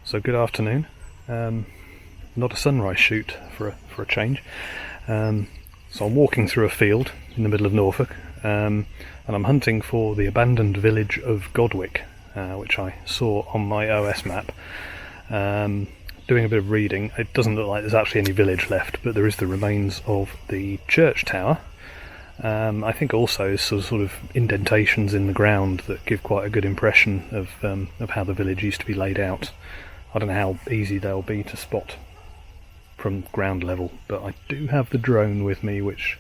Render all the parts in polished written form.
So good afternoon. Not a sunrise shoot for a change. So I'm walking through a field in the middle of Norfolk, and I'm hunting for the abandoned village of Godwick, which I saw on my OS map. Doing a bit of reading, it doesn't look like there's actually any village left, but there is the remains of the church tower. I think also sort of indentations in the ground that give quite a good impression of how the village used to be laid out. I don't know how easy they'll be to spot from ground level, but I do have the drone with me, which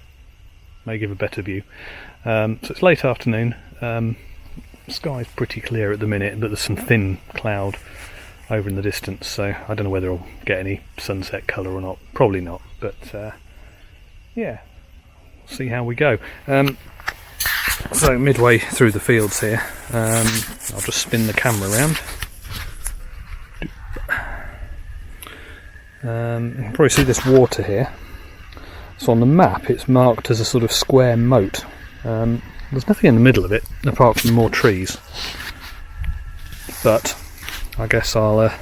may give a better view. So it's late afternoon. Sky's pretty clear at the minute, but there's some thin cloud over in the distance, so I don't know whether I'll get any sunset colour or not. Probably not, but yeah, see how we go. So midway through the fields here, I'll just spin the camera around. You can probably see this water here. So on the map it's marked as a sort of square moat. There's nothing in the middle of it apart from more trees, but I guess I'll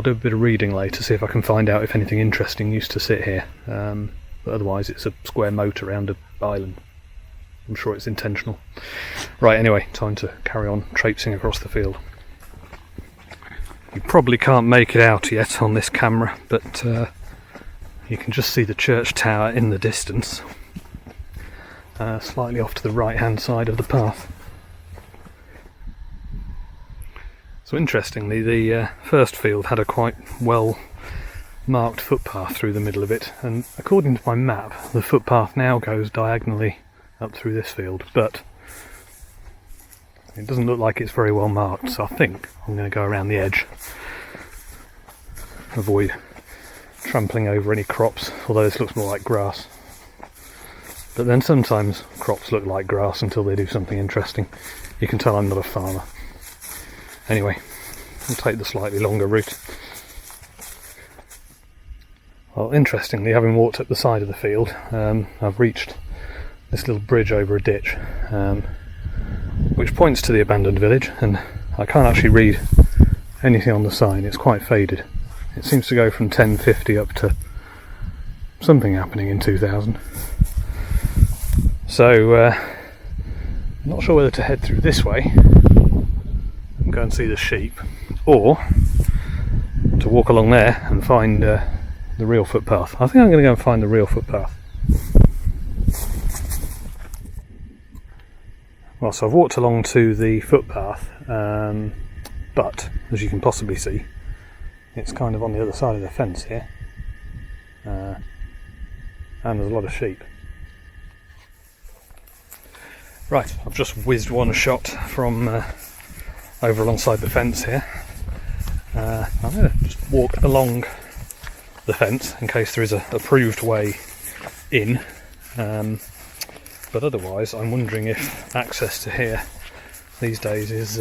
do a bit of reading later, see if I can find out if anything interesting used to sit here. But otherwise it's a square moat around an island. I'm sure it's intentional. Right, anyway, time to carry on traipsing across the field. You probably can't make it out yet on this camera, but you can just see the church tower in the distance, slightly off to the right hand side of the path. So interestingly, the first field had a quite well marked footpath through the middle of it, and according to my map the footpath now goes diagonally up through this field, but it doesn't look like it's very well marked, so I think I'm going to go around the edge, avoid trampling over any crops, although this looks more like grass. But then sometimes crops look like grass until they do something interesting. You can tell I'm not a farmer. Anyway, I'll take the slightly longer route. Well, interestingly, having walked up the side of the field, I've reached this little bridge over a ditch, which points to the abandoned village, and I can't actually read anything on the sign. It's quite faded. It seems to go from 1050 up to something happening in 2000. So I'm not sure whether to head through this way and go and see the sheep, or to walk along there and find the real footpath. I think I'm going to go and find the real footpath. Well, so I've walked along to the footpath, but as you can possibly see, it's kind of on the other side of the fence here, and there's a lot of sheep. Right, I've just whizzed one shot from over alongside the fence here. I'm going to just walk along the fence in case there is a approved way in. But otherwise, I'm wondering if access to here these days is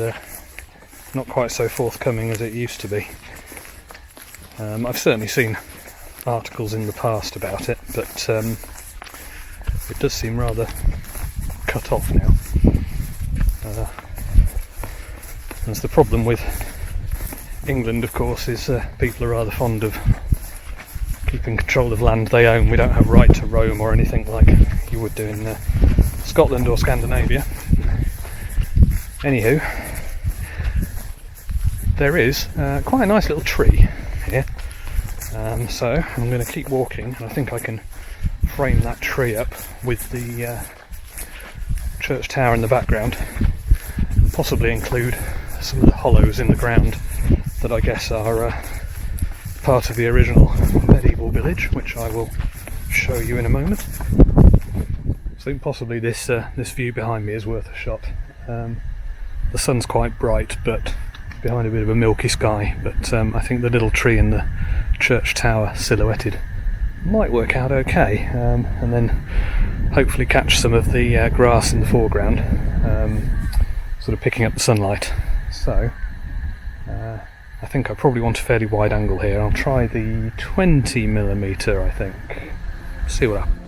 not quite so forthcoming as it used to be. I've certainly seen articles in the past about it, but it does seem rather cut off now. That's the problem with England, of course, is people are rather fond of keeping control of land they own. We don't have right to roam or anything like you would do in Scotland or Scandinavia. Anywho, there is quite a nice little tree here, so I'm going to keep walking, and I think I can frame that tree up with the church tower in the background, and possibly include some of the hollows in the ground that I guess are part of the original medieval village, which I will show you in a moment. So I think possibly this view behind me is worth a shot. The sun's quite bright, but behind a bit of a milky sky, but I think the little tree in the church tower silhouetted might work out okay, and then hopefully catch some of the grass in the foreground, sort of picking up the sunlight. So I think I probably want a fairly wide angle here. I'll try the 20mm, I think. See what happens.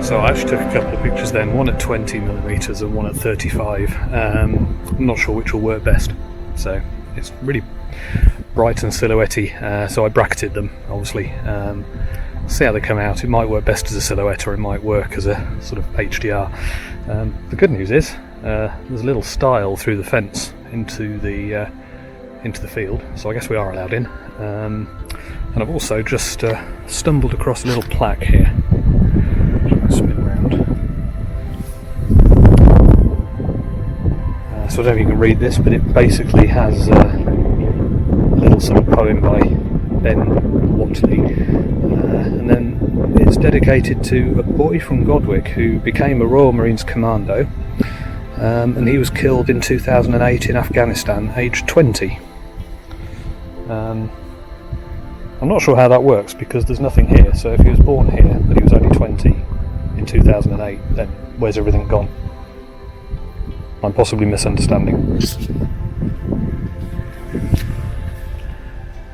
So I actually took a couple of pictures then, one at 20mm and one at 35. I'm not sure which will work best. So it's really bright and silhouette-y, so I bracketed them, obviously. See how they come out. It might work best as a silhouette, or it might work as a sort of HDR. The good news is there's a little stile through the fence into the field, so I guess we are allowed in. And I've also just stumbled across a little plaque here. Spin round. So I don't know if you can read this, but it basically has a little sort of poem by Ben Whatley, and then it's dedicated to a boy from Godwick who became a Royal Marines Commando, and he was killed in 2008 in Afghanistan, aged 20. I'm not sure how that works because there's nothing here, so if he was born here but he was only 20 in 2008, then where's everything gone? I'm possibly misunderstanding.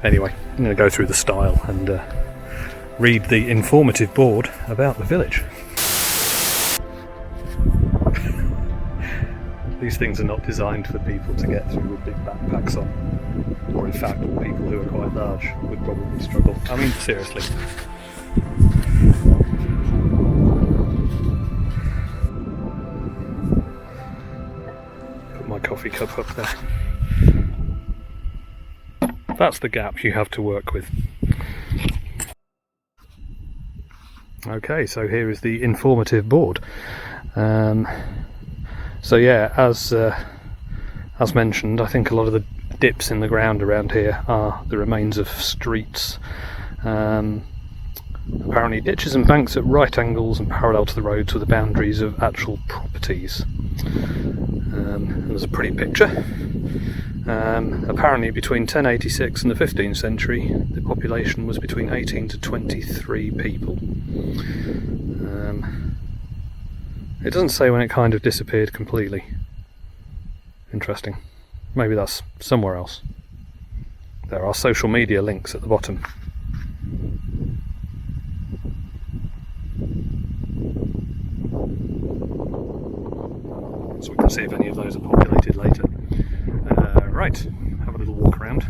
Anyway, I'm going to go through the style and read the informative board about the village. These things are not designed for people to get through with big backpacks on, or in fact people who are quite large would probably struggle. I mean, seriously. Put my coffee cup up there. That's the gap you have to work with. Okay, so here is the informative board. So yeah, as mentioned, I think a lot of the dips in the ground around here are the remains of streets. Apparently ditches and banks at right angles and parallel to the roads were the boundaries of actual properties. There's a pretty picture. Apparently between 1086 and the 15th century the population was between 18 to 23 people. It doesn't say when it kind of disappeared completely. Interesting. Maybe that's somewhere else. There are social media links at the bottom. So we can see if any of those are populated later. Right, have a little walk around.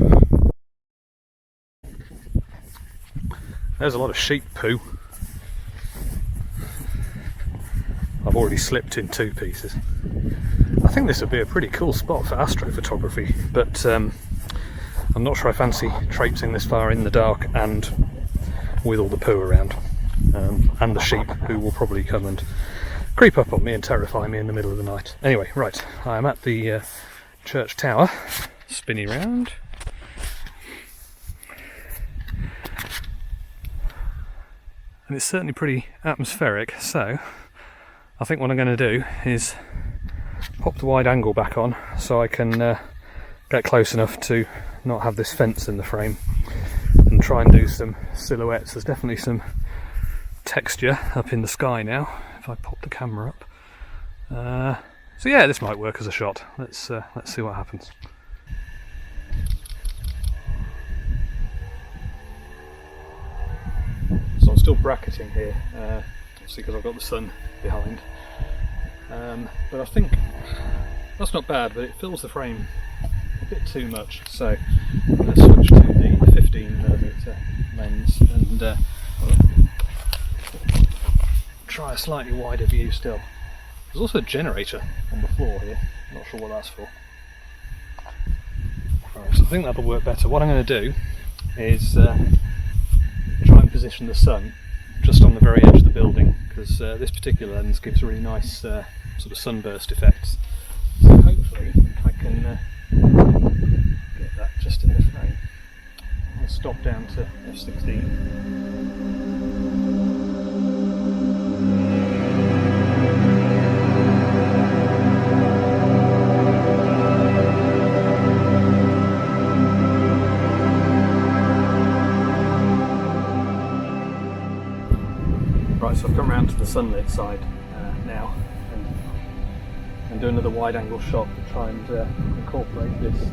There's a lot of sheep poo. I've already slipped in 2 pieces. I think this would be a pretty cool spot for astrophotography, but I'm not sure I fancy traipsing this far in the dark and with all the poo around, and the sheep who will probably come and creep up on me and terrify me in the middle of the night. Anyway, right, I am at the church tower, spinning round. And it's certainly pretty atmospheric, so I think what I'm going to do is pop the wide angle back on so I can get close enough to not have this fence in the frame, and try and do some silhouettes. There's definitely some texture up in the sky now if I pop the camera up. So yeah, this might work as a shot. Let's see what happens. So I'm still bracketing here, obviously because I've got the sun behind. But I think that's not bad, but it fills the frame a bit too much. So I'm going to switch to the 15mm lens and try a slightly wider view still. There's also a generator on the floor here, not sure what that's for. Right, so I think that'll work better. What I'm going to do is try and position the sun just on the very edge of the building, because this particular lens gives really nice sort of sunburst effects. So hopefully I can get that just in the frame. I'll stop down to f16. Right, so I've come round to the sunlit side now and do another wide angle shot to try and incorporate this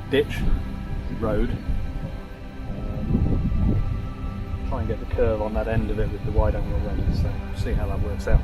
ditch road. Try and get the curve on that end of it with the wide angle lens, so see how that works out.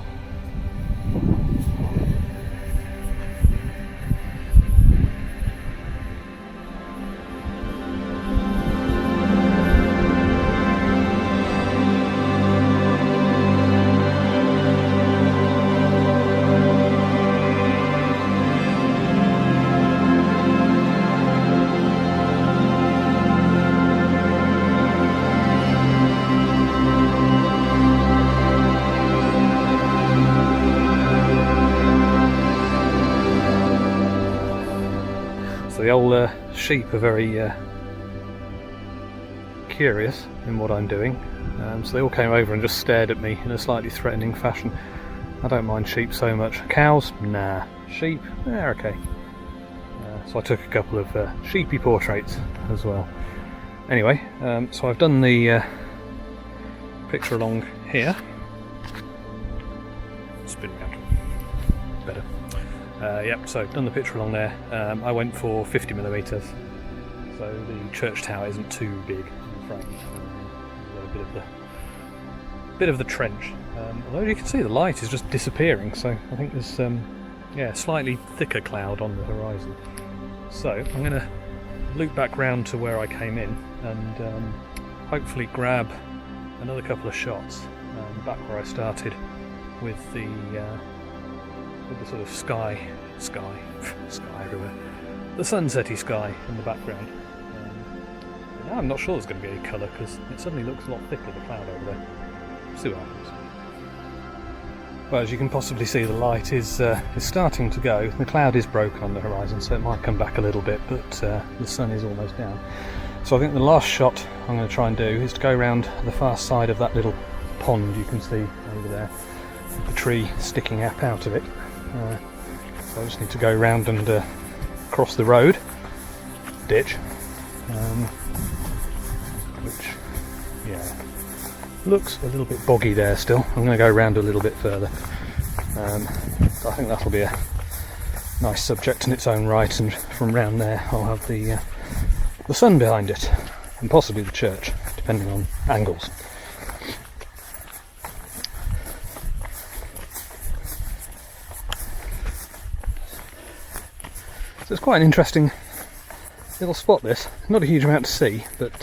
So the old sheep are very curious in what I'm doing, so they all came over and just stared at me in a slightly threatening fashion. I don't mind sheep so much. Cows? Nah. Sheep? They're okay. So I took a couple of sheepy portraits as well. Anyway, so I've done the picture along here. Spin around. Better. Yep, so I've done the picture along there. I went for 50mm, so the church tower isn't too big in the frame. A bit of the trench. Although you can see the light is just disappearing, so I think there's slightly thicker cloud on the horizon. So I'm going to loop back round to where I came in and hopefully grab another couple of shots back where I started with the sort of sky everywhere, the sunsetty sky in the background. Now I'm not sure there's going to be any colour because it suddenly looks a lot thicker, the cloud over there. See what happens. Well, as you can possibly see, the light is starting to go. The cloud is broken on the horizon, so it might come back a little bit, but the sun is almost down. So I think the last shot I'm going to try and do is to go around the far side of that little pond you can see over there, with the tree sticking up out of it. So I just need to go around and cross the road, ditch, which, looks a little bit boggy there still. I'm going to go around a little bit further. So I think that'll be a nice subject in its own right, and from round there I'll have the sun behind it, and possibly the church, depending on angles. So it's quite an interesting little spot, this. Not a huge amount to see, but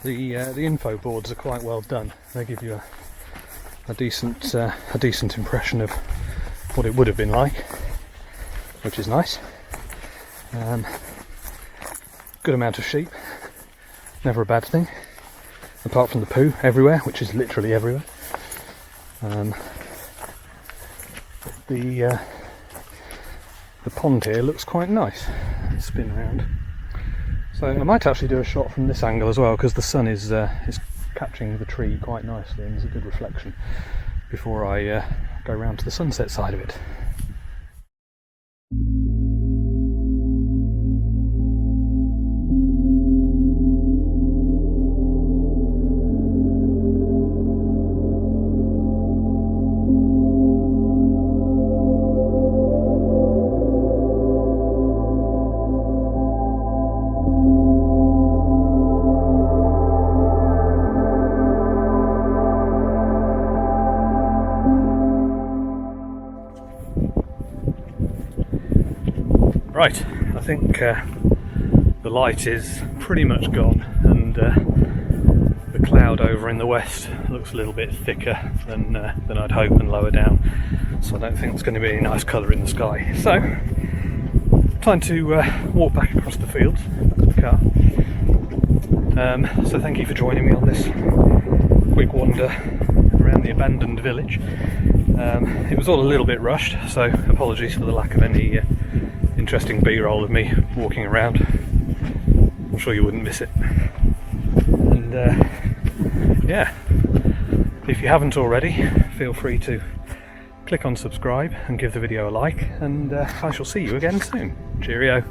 the info boards are quite well done. They give you a decent impression of what it would have been like, which is nice. Good amount of sheep, never a bad thing, apart from the poo everywhere, which is literally everywhere. The pond here looks quite nice. Spin round. So I might actually do a shot from this angle as well, because the sun is catching the tree quite nicely and there's a good reflection before I go round to the sunset side of it. Right, I think the light is pretty much gone, and the cloud over in the west looks a little bit thicker than I'd hope and lower down, so I don't think there's going to be any nice colour in the sky. So, time to walk back across the fields, back to the car. So thank you for joining me on this quick wander around the abandoned village. It was all a little bit rushed, so apologies for the lack of any interesting B-roll of me walking around. I'm sure you wouldn't miss it. And if you haven't already, feel free to click on subscribe and give the video a like, and I shall see you again soon. Cheerio.